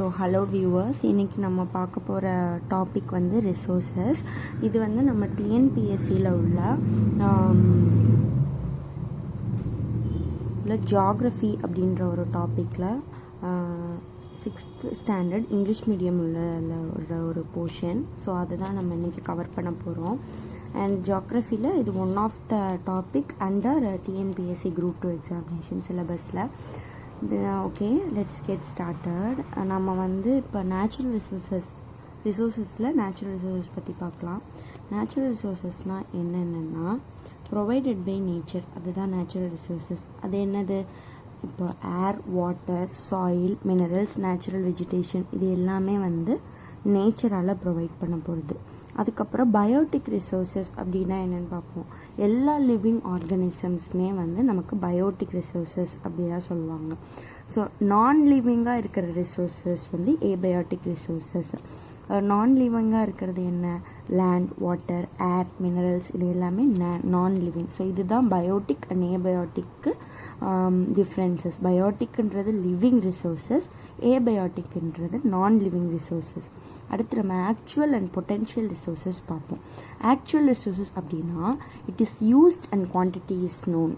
So hello viewers, இன்றைக்கி நம்ம பார்க்க போகிற டாபிக் வந்து ரிசோர்ஸஸ். இது வந்து நம்ம டிஎன்பிஎஸ்சியில் உள்ள ஜியாகிரஃபி அப்படின்ற ஒரு டாப்பிக்கில் 6th ஸ்டாண்டர்ட் இங்கிலீஷ் மீடியம் உள்ள ஒரு போர்ஷன். ஸோ அதை தான் நம்ம இன்றைக்கி கவர் பண்ண போகிறோம். அண்ட் ஜியாகிரஃபியில் இது one of the topic under TNPSC group 2 examination சிலபஸில். Okay, let's get started. நம்ம வந்து இப்போ நேச்சுரல் ரிசோர்ஸஸில் நேச்சுரல் ரிசோர்ஸஸ் பற்றி பார்க்கலாம். நேச்சுரல் ரிசோர்ஸஸ்னால் என்னென்னா ப்ரொவைடட் பை நேச்சர், அதுதான் நேச்சுரல் ரிசோர்ஸஸ். அது என்னது? இப்போ air, water, soil, minerals, natural vegetation, இது எல்லாமே வந்து நேச்சரால் ப்ரொவைட் பண்ண போகிறது. அதுக்கப்புறம் பயோட்டிக் ரிசோர்ஸஸ் அப்படின்னா என்னென்னு பார்ப்போம். எல்லா லிவிங் ஆர்கானிசம்ஸுமே வந்து நமக்கு பயோட்டிக் ரிசோர்ஸஸ் அப்படி தான் சொல்லுவாங்க. ஸோ நான் லிவிங்காக இருக்கிற ரிசோர்ஸஸ் வந்து ஏபயோட்டிக் ரிசோர்ஸஸ். நான் லிவிங்காக இருக்கிறது என்ன? லேண்ட், வாட்டர், ஏர், மினரல்ஸ், இது எல்லாமே நான் லிவிங். ஸோ இதுதான் பயோட்டிக் அண்ட் ஏபயோட்டிக்கு டிஃப்ரென்சஸ். பயோட்டிக்ன்றது லிவிங் ரிசோர்ஸஸ், ஏபயோட்டிக்ன்றது நான் லிவிங் ரிசோர்ஸஸ். அடுத்து நம்ம ஆக்சுவல் அண்ட் பொட்டென்ஷியல் ரிசோர்ஸஸ் பார்ப்போம். ஆக்சுவல் ரிசோர்ஸஸ் அப்படின்னா it is used and quantity is known.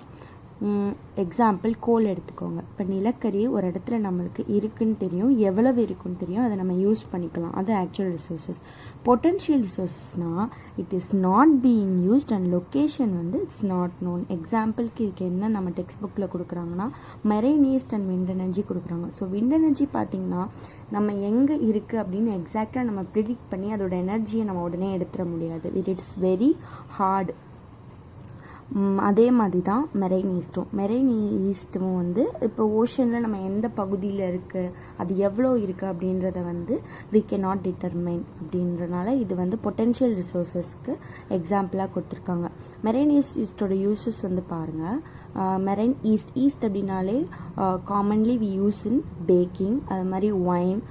Example, coal எடுத்துக்கோங்க. இப்போ நிலக்கரி ஒரு இடத்துல நம்மளுக்கு இருக்குன்னு தெரியும், எவ்வளவு இருக்குன்னு தெரியும், அதை நம்ம யூஸ் பண்ணிக்கலாம். அது ஆக்சுவல் ரிசோர்ஸஸ். பொட்டென்ஷியல் ரிசோர்ஸஸ்னால் it is not being used and location வந்து இட்ஸ் நாட் நோன். எக்ஸாம்பிளுக்கு இதுக்கு என்ன நம்ம டெக்ஸ்ட் புக்கில் கொடுக்குறாங்கன்னா marine east and wind energy கொடுக்குறாங்க. ஸோ விண்ட் எனர்ஜி பார்த்திங்கன்னா நம்ம எங்கே இருக்குது அப்படின்னு எக்ஸாக்டாக நம்ம ப்ரிடிக்ட் பண்ணி அதோட எனர்ஜியை நம்ம உடனே எடுத்துட முடியாது. It's very hard. அதே மாதிரி தான் மெரைன் ஈஸ்ட்டும் வந்து இப்போ ஓஷனில் நம்ம எந்த பகுதியில் இருக்குது, அது எவ்வளோ இருக்குது அப்படின்றத வந்து வி கேன் நாட் டிட்டர்மைன். அப்படின்றனால இது வந்து பொட்டென்ஷியல் ரிசோர்ஸஸ்க்கு எக்ஸாம்பிளாக கொடுத்துருக்காங்க. மெரைன் ஈஸ்டோட யூஸஸ் வந்து பாருங்கள். மெரைன் ஈஸ்ட் அப்படின்னாலே commonly we use in baking, அது மாதிரி ஒயின்,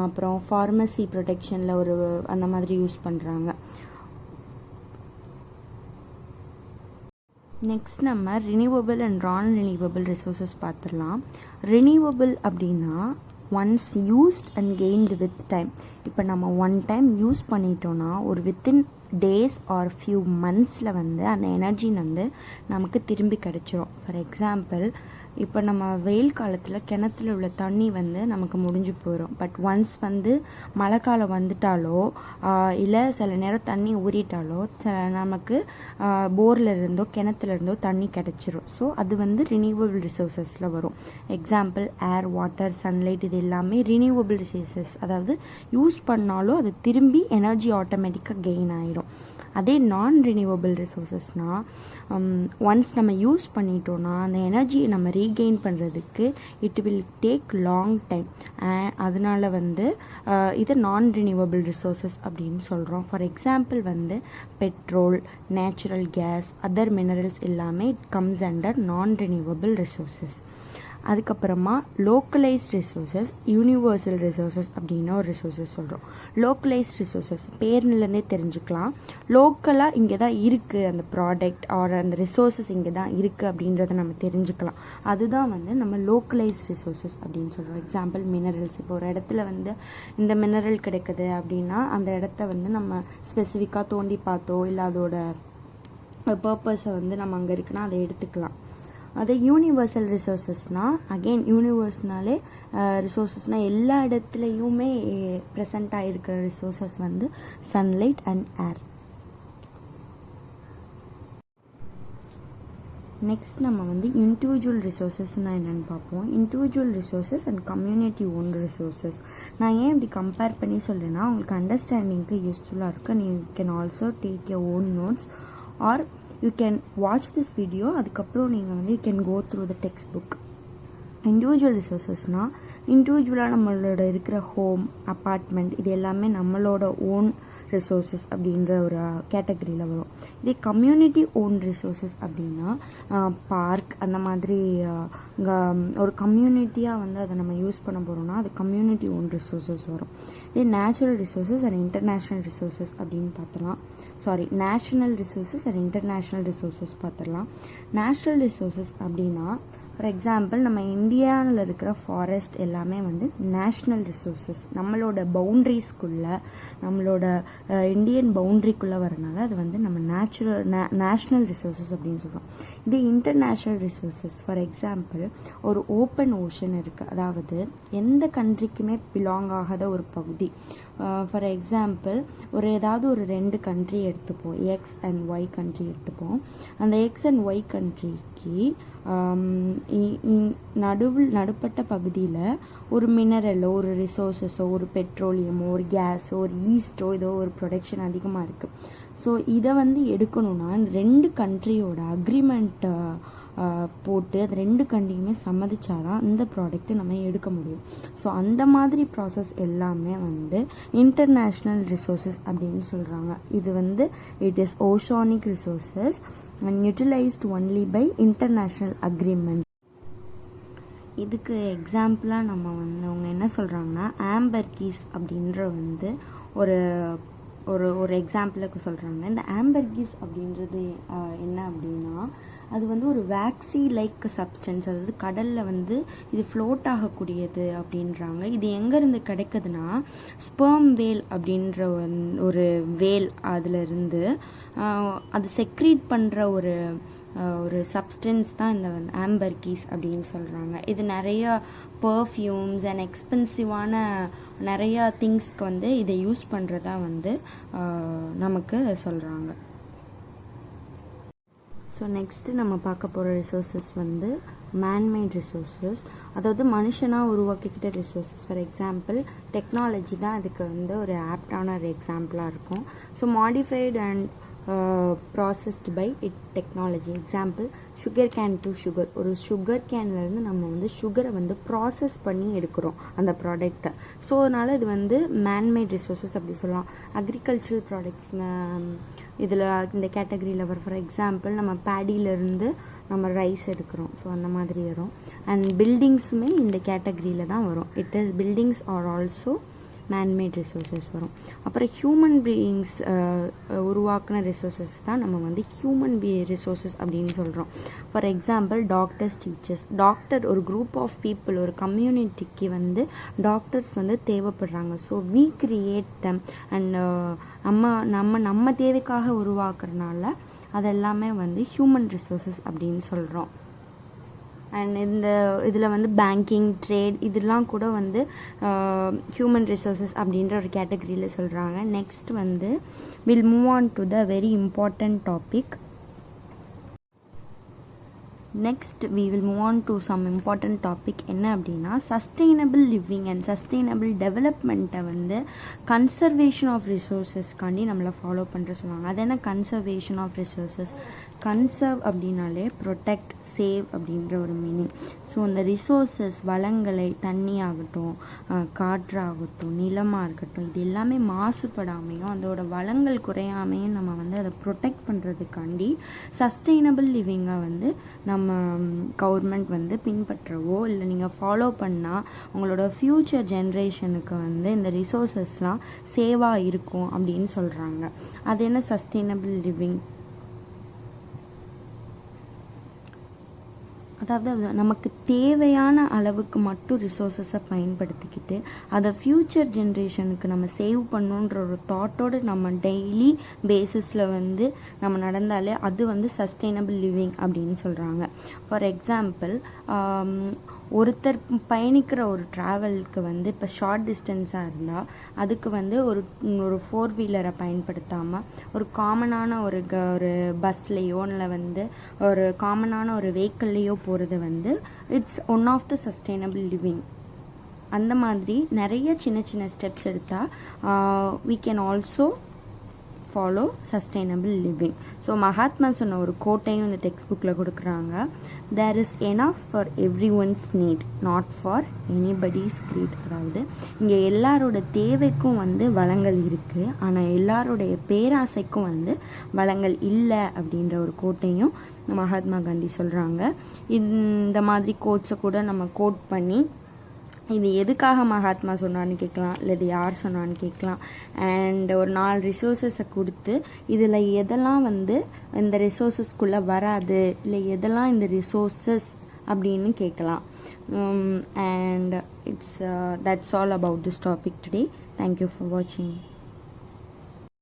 அப்புறம் ஃபார்மசி ப்ரொடெக்ஷனில் ஒரு அந்த மாதிரி யூஸ் பண்ணுறாங்க. நெக்ஸ்ட் நம்ம ரினியூவபிள் அண்ட் நான் ரினியூவபிள் ரிசோர்ஸஸ் பார்த்துடலாம். ரினியூவபிள் அப்படின்னா once used and gained with time. இப்போ நம்ம ஒன் டைம் யூஸ் பண்ணிட்டோன்னா ஒரு வித்தின் டேஸ் ஆர் ஃபியூ மந்த்ஸில் வந்து அந்த எனர்ஜி வந்து நமக்கு திரும்பி கிடச்சிரும். ஃபார் எக்ஸாம்பிள், இப்போ நம்ம வெயில் காலத்தில் கிணத்துல உள்ள தண்ணி வந்து நமக்கு முடிஞ்சு போயிடும். பட் ஒன்ஸ் வந்து மழை காலம் வந்துட்டாலோ இல்லை சில நேரம் தண்ணி ஊறிட்டாலோ நமக்கு போரில் இருந்தோ கிணத்துல இருந்தோ தண்ணி கிடச்சிரும். ஸோ அது வந்து ரினியூவபிள் ரிசோர்ஸஸில் வரும். எக்ஸாம்பிள், ஏர், வாட்டர், சன்லைட், இது எல்லாமே ரினியூவபிள் ரிசோர்ஸஸ். அதாவது யூஸ் பண்ணாலும் அது திரும்பி எனர்ஜி ஆட்டோமேட்டிக்காக கெயின் ஆயிரும். அதே நான் ரினியூவபிள் ரிசோர்ஸஸ்னால் ஒன்ஸ் நம்ம யூஸ் பண்ணிட்டோன்னா அந்த எனர்ஜியை நம்ம ரீகெயின் பண்ணுறதுக்கு it will take long time. அதனால் வந்து இது நான் ரினியூவபிள் ரிசோர்ஸஸ் அப்படின்னு சொல்கிறோம். ஃபார் எக்ஸாம்பிள் வந்து petrol, natural gas, other minerals எல்லாமே it comes under non renewable resources. அதுக்கப்புறமா லோக்கலைஸ்ட் ரிசோர்ஸஸ், யூனிவர்சல் ரிசோர்ஸஸ் அப்படின்னு ஒரு ரிசோர்ஸஸ் சொல்கிறோம். லோக்கலைஸ்ட் ரிசோர்ஸஸ் பேர்லேருந்தே தெரிஞ்சுக்கலாம். லோக்கலாக இங்கே தான் இருக்குது அந்த ப்ராடக்ட் ஆர் அந்த ரிசோர்ஸஸ் இங்கே தான் இருக்குது அப்படின்றத நம்ம தெரிஞ்சுக்கலாம். அதுதான் வந்து நம்ம லோக்கலைஸ்ட் ரிசோர்ஸஸ் அப்படின்னு சொல்கிறோம். Example, minerals. இப்போ ஒரு இடத்துல வந்து இந்த மினரல் கிடைக்குது அப்படின்னா அந்த இடத்த வந்து நம்ம ஸ்பெசிஃபிக்காக தோண்டி பார்த்தோ இல்லை அதோட பர்பஸை வந்து நம்ம அங்கே இருக்குன்னா அதை எடுத்துக்கலாம். அதே யூனிவர்சல் ரிசோர்ஸஸ்னால் அகெயின் யூனிவர்ஸ்னாலே ரிசோர்ஸஸ்னால் எல்லா இடத்துலையுமே ப்ரெசண்ட் ஆகிருக்கிற ரிசோர்ஸஸ் வந்து சன்லைட் அண்ட் ஏர். நெக்ஸ்ட் நம்ம வந்து இண்டிவிஜுவல் ரிசோர்ஸஸ்னால் என்னென்னு பார்ப்போம். Individual resources and community own resources. நான் ஏன் இப்படி கம்பேர் பண்ணி சொல்கிறேன்னா உங்களுக்கு அண்டர்ஸ்டாண்டிங்க்கு யூஸ்ஃபுல்லாக இருக்குது. You can also take your own notes or you can watch this video. அதுக்கப்புறம் நீங்கள் வந்து you can go through the textbook. Individual ரிசோர்ஸஸ்னால் இண்டிவிஜுவலாக நம்மளோட இருக்கிற ஹோம், அப்பார்ட்மெண்ட், இது எல்லாமே நம்மளோட ஓன் ரிசோர்ஸஸ் அப்படின்ற ஒரு கேட்டகரியில் வரும். இதே கம்யூனிட்டி ஓன் ரிசோர்ஸஸ் அப்படின்னா பார்க், அந்த மாதிரி ஒரு கம்யூனிட்டியாக வந்து அதை நம்ம யூஸ் பண்ண போகிறோம்னா அது கம்யூனிட்டி ஓன் ரிசோர்ஸஸ் வரும். இதே natural resources and international resources அப்படின்னு பார்த்துலாம். National resources and international resources பார்த்துடலாம். நேச்சுரல் ரிசோர்ஸஸ் அப்படின்னா ஃபார் எக்ஸாம்பிள் நம்ம இந்தியாவில் இருக்கிற ஃபாரஸ்ட் எல்லாமே வந்து நேஷ்னல் ரிசோர்ஸஸ், நம்மளோட பவுண்ட்ரிஸ்குள்ளே, நம்மளோட இந்தியன் பவுண்ட்ரிக்குள்ளே வரனால அது வந்து நம்ம நேஷ்னல் ரிசோர்ஸஸ் அப்படின்னு சொல்கிறோம். இது இன்டர்நேஷ்னல் ரிசோர்ஸஸ். ஃபார் எக்ஸாம்பிள் ஒரு ஓப்பன் ஓஷன் இருக்குது, அதாவது எந்த கண்ட்ரிக்குமே பிலாங் ஆகாத ஒரு பகுதி. ஃபார் எக்ஸாம்பிள் ஏதாவது ஒரு 2 கண்ட்ரி எடுத்துப்போம், எக்ஸ் அண்ட் ஒய் கண்ட்ரி எடுத்துப்போம். அந்த எக்ஸ் அண்ட் ஒய் கண்ட்ரிக்கு நடுப்பட்ட பகுதியில் ஒரு மினரலோ, ஒரு ரிசோர்ஸஸோ, ஒரு பெட்ரோலியமோ, ஒரு கேஸோ, ஒரு ஈஸ்டோ, ஏதோ ஒரு ப்ரொடக்ஷன் அதிகமாக இருக்குது. ஸோ இதை வந்து எடுக்கணும்னா இந்த 2 கண்ட்ரியோட அக்ரிமெண்ட் போட்டு அது 2 கண்ட்ரியுமே சம்மதிச்சாதான் இந்த ப்ராடக்ட்டு நம்ம எடுக்க முடியும். ஸோ அந்த மாதிரி ப்ராசஸ் எல்லாமே வந்து இன்டர்நேஷ்னல் ரிசோர்ஸஸ் அப்படின்னு சொல்கிறாங்க. இது வந்து it is oceanic resources and utilised only by international agreement. இதுக்கு எக்ஸாம்பிளாக நம்ம வந்து அவங்க என்ன சொல்கிறாங்கன்னா, ஆம்பர்கீஸ் அப்படின்ற வந்து ஒரு ஒரு எக்ஸாம்பிளுக்கு சொல்கிறாங்க. இந்த ஆம்பர்கீஸ் அப்படின்றது என்ன அப்படின்னா, அது வந்து ஒரு வேக்சி லைக் சப்ஸ்டன்ஸ், அதாவது கடலில் வந்து இது ஃப்ளோட் ஆகக்கூடியது அப்படின்றாங்க. இது எங்கேருந்து கிடைக்குதுன்னா, ஸ்பெர்ம் வேல் அப்படின்ற ஒரு வேல் அதிலிருந்து அது செக்ரீட் பண்ணுற ஒரு சப்ஸ்டன்ஸ் தான் இந்த ஆம்பர்கீஸ் அப்படின்னு சொல்கிறாங்க. இது நிறையா பர்ஃப்யூம்ஸ் அண்ட் எக்ஸ்பென்சிவான நிறையா திங்ஸ்க்கு வந்து இதை யூஸ் பண்ணுறதா வந்து நமக்கு சொல்கிறாங்க. ஸோ நெக்ஸ்ட்டு நம்ம பார்க்க போகிற ரிசோர்ஸஸ் வந்து மேன்மேட் ரிசோர்ஸஸ், அதாவது மனுஷனாக உருவாக்கிக்கிட்ட ரிசோர்ஸஸ். ஃபார் எக்ஸாம்பிள் டெக்னாலஜி தான் இதுக்கு வந்து ஒரு ஆப்டான ஒரு எக்ஸாம்பிளாக இருக்கும். So modified and processed by technology. Example sugar cane to sugar. ஒரு சுகர் கேன்லேருந்து நம்ம வந்து சுகரை வந்து ப்ராசஸ் பண்ணி எடுக்கிறோம் அந்த ப்ராடக்டை. ஸோ அதனால் இது வந்து மேன்மேட் ரிசோர்ஸஸ் அப்படி சொல்லலாம். அக்ரிகல்ச்சரல் ப்ராடக்ட்ஸ் இதில் இந்த கேட்டகரியில் வரும். ஃபார் எக்ஸாம்பிள் நம்ம பேடியிலேருந்து நம்ம ரைஸ் எடுக்கிறோம், ஸோ அந்த மாதிரி வரும். அண்ட் பில்டிங்ஸுமே இந்த கேட்டகரியில் தான் வரும். Buildings are also man-made resources வரும். அப்புறம் ஹியூமன் பீயிங்ஸ் உருவாக்கின ரிசோர்ஸஸ் தான் நம்ம வந்து ஹியூமன் ரிசோர்ஸஸ் அப்படின்னு சொல்கிறோம். For example doctors, teachers. Doctor ஒரு குரூப் ஆஃப் பீப்புள், ஒரு கம்யூனிட்டிக்கு வந்து டாக்டர்ஸ் வந்து தேவைப்படுறாங்க. So we create them and நம்ம தேவைக்காக உருவாக்குறதுனால அதெல்லாமே வந்து ஹியூமன் ரிசோர்ஸஸ் அப்படின்னு சொல்கிறோம். அண்ட் இதில் வந்து பேங்கிங், ட்ரேட் இதெல்லாம் கூட வந்து ஹியூமன் ரிசோர்ஸஸ் அப்படின்ற ஒரு கேட்டகரியில் சொல்கிறாங்க. நெக்ஸ்ட் வந்து will move on to the very important topic. Next we will move on to some important topic. என்ன அப்படின்னா, சஸ்டெயினபிள் லிவிங் அண்ட் சஸ்டெயினபிள் டெவலப்மெண்ட்டை வந்து கன்சர்வேஷன் ஆஃப் ரிசோர்ஸஸ்க்காண்டி நம்மளை ஃபாலோ பண்ணுற சொல்லுவாங்க. அது என்ன கன்சர்வேஷன் ஆஃப் ரிசோர்ஸஸ்? கன்சர்வ் அப்படின்னாலே ப்ரொடெக்ட், சேவ் அப்படின்ற ஒரு மீனிங். ஸோ அந்த ரிசோர்ஸஸ், வளங்களை, தண்ணி ஆகட்டும், காற்றாகட்டும், நிலமாக இருக்கட்டும், இது எல்லாமே மாசுபடாமையும் அதோட வளங்கள் குறையாமையும் நம்ம வந்து அதை ப்ரொடெக்ட் பண்ணுறதுக்காண்டி சஸ்டெயினபிள் லிவிங்கை வந்து நம்ம கவர்மெண்ட் வந்து பின்பற்றவோ இல்லை நீங்கள் ஃபாலோ பண்ணால் உங்களோட ஃப்யூச்சர் ஜென்ரேஷனுக்கு வந்து இந்த ரிசோர்ஸஸ்லாம் சேவாக இருக்கும் அப்படின்னு சொல்கிறாங்க. அது என்ன சஸ்டெயினபிள் லிவிங்? அதாவது நமக்கு தேவையான அளவுக்கு மட்டும் ரிசோர்ஸஸை பயன்படுத்திக்கிட்டு அதை ஃப்யூச்சர் ஜென்ரேஷனுக்கு நம்ம சேவ் பண்ணணுன்ற ஒரு தாட்டோடு நம்ம டெய்லி பேசிஸில் வந்து நம்ம நடந்தாலே அது வந்து சஸ்டெயினபிள் லிவிங் அப்படின்னு சொல்கிறாங்க. ஃபார் எக்ஸாம்பிள் ஒருத்தர் பயணிக்கிற ஒரு ட்ராவலுக்கு வந்து இப்போ ஷார்ட் டிஸ்டன்ஸாக இருந்தால் அதுக்கு வந்து ஒரு 4 வீலரை பயன்படுத்தாமல் ஒரு காமனான ஒரு பஸ்லேயோ இல்லை வந்து ஒரு காமனான ஒரு வெஹிக்கிள்லேயோ போகிறது வந்து it's one of the sustainable living. அந்த மாதிரி நிறைய சின்ன சின்ன ஸ்டெப்ஸ் எடுத்தால் we can also follow sustainable living. So Mahatma சொன்ன ஒரு கோட்டையும் இந்த டெக்ஸ்ட் புக்கில் கொடுக்குறாங்க. there is enough for everyone's need, not for anybody's greed. அதாவது இங்கே எல்லாரோட தேவைக்கும் வந்து வளங்கள் இருக்குது, ஆனால் எல்லாருடைய பேராசைக்கும் வந்து வளங்கள் இல்லை அப்படின்ற ஒரு கோட்டையும் மகாத்மா காந்தி சொல்கிறாங்க. இந்த மாதிரி கோட்ஸை கூட நம்ம கோட் பண்ணி இது எதுக்காக மகாத்மா சொன்னான்னு கேட்கலாம், இல்லை இது யார் சொன்னான்னு கேட்கலாம். அண்ட் ஒரு 4 ரிசோர்ஸஸை கொடுத்து இதில் எதெல்லாம் வந்து இந்த ரிசோர்ஸஸ்குள்ளே வராது, இல்லை எதெல்லாம் இந்த ரிசோர்ஸஸ் அப்படின்னு கேட்கலாம். And that's all about this topic today. Thank you for watching.